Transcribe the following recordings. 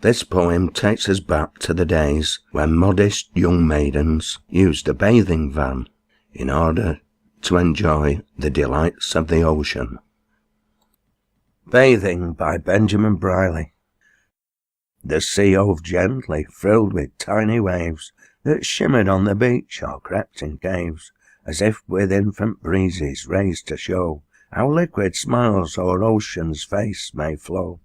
This poem takes us back to the days when modest young maidens used a bathing van in order to enjoy the delights of the ocean. Bathing by Ben Brierley. The sea ove gently, frilled with tiny waves that shimmered on the beach or crept in caves, as if with infant breezes raised to show how liquid smiles o'er ocean's face may flow.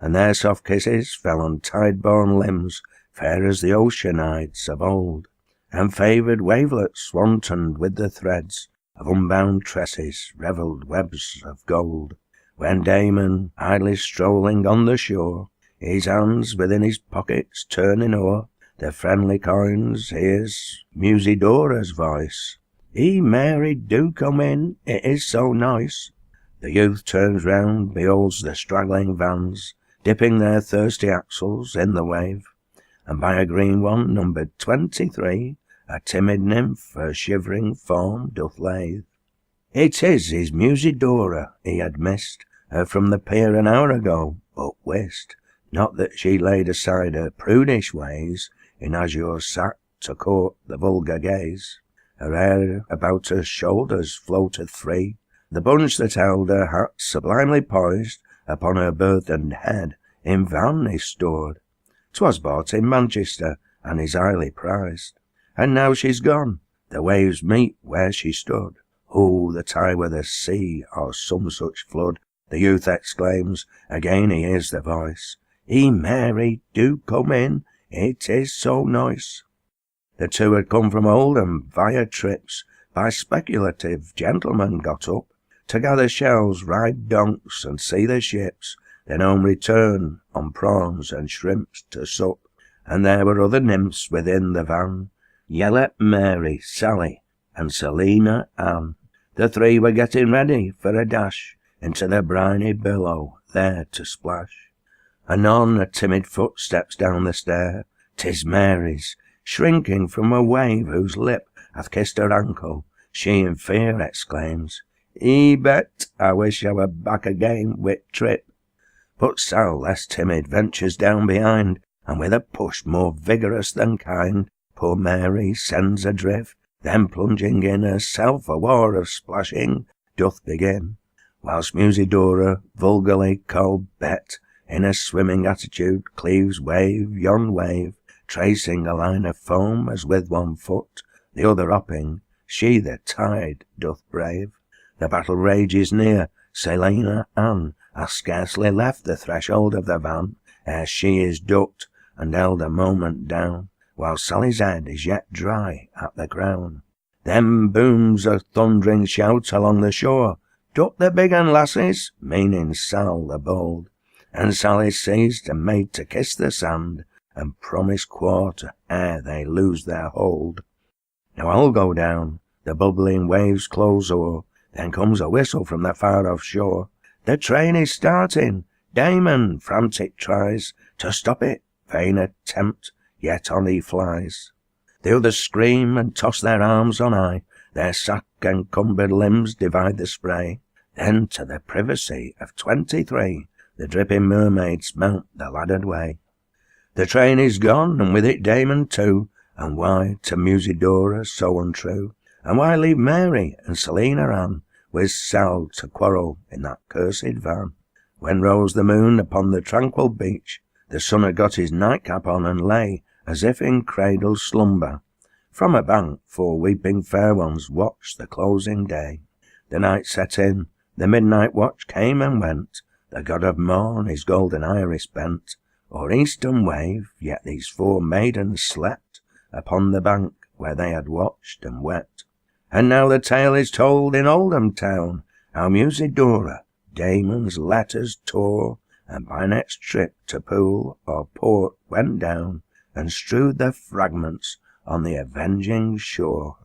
And their soft kisses fell on tide-born limbs, fair as the oceanides of old, and favoured wavelets wantoned with the threads of unbound tresses, revelled webs of gold. When Damon, idly strolling on the shore, his hands within his pockets turning o'er the friendly coins, hears Musidora's voice. Mary, do come in, it is so nice." The youth turns round, beholds the straggling vans, dipping their thirsty axles in the wave, and by a green one numbered 23, a timid nymph her shivering form doth lathe. It is his Musidora, he had missed her from the pier an hour ago, but wist not that she laid aside her prudish ways in azure sack to court the vulgar gaze. Her hair about her shoulders floateth free, the bunch that held her hat sublimely poised upon her burthened head in van is stored. 'Twas bought in Manchester and is highly prized, and now she's gone, the waves meet where she stood. Oh, that I were the sea or some such flood, the youth exclaims, again he hears the voice. Mary, do come in, it is so nice. The two had come from Oldham via trips by speculative gentlemen got up, to gather shells, ride donks, and see the ships, then home return on prawns and shrimps to sup. And there were other nymphs within the van, Yellet Mary, Sally, and Selina Ann. The three were getting ready for a dash into the briny billow, there to splash. Anon a timid foot steps down the stair, 'tis Mary's, shrinking from a wave whose lip hath kissed her ankle. She in fear exclaims, Bet, I wish I were back again with Trip. But Sal, less timid, ventures down behind, and with a push more vigorous than kind, poor Mary sends adrift, then plunging in herself a war of splashing doth begin, whilst Musidora, vulgarly called Bet, in a swimming attitude cleaves wave yon wave, tracing a line of foam as with one foot, the other hopping, she the tide doth brave. The battle rages near, Selina Ann hath scarcely left the threshold of the van, ere she is ducked and held a moment down, while Sally's head is yet dry at the crown. Then booms a thundering shout along the shore, "Duck the big un, lasses," meaning Sal the bold, and Sally is seized and made to kiss the sand, and promise quarter ere they lose their hold. Now I'll go down, the bubbling waves close o'er, then comes a whistle from the far-off shore. The train is starting. Damon, frantic, tries to stop it, vain attempt, yet on he flies. The others scream and toss their arms on high, their sack-encumbered limbs divide the spray. Then to the privacy of 23, the dripping mermaids mount the laddered way. The train is gone, and with it Damon too, and why to Musidora so untrue? And why leave Mary and Selina Ann with Sal to quarrel in that cursed van? When rose the moon upon the tranquil beach, the sun had got his nightcap on and lay as if in cradled slumber. From a bank 4 weeping fair ones watched the closing day. The night set in, the midnight watch came and went, the god of morn his golden iris bent o'er eastern wave, yet these 4 maidens slept upon the bank where they had watched and wept. And now the tale is told in Oldham town, how Musidora Damon's letters tore, and by next trip to pool or port went down, and strewed the fragments on the avenging shore.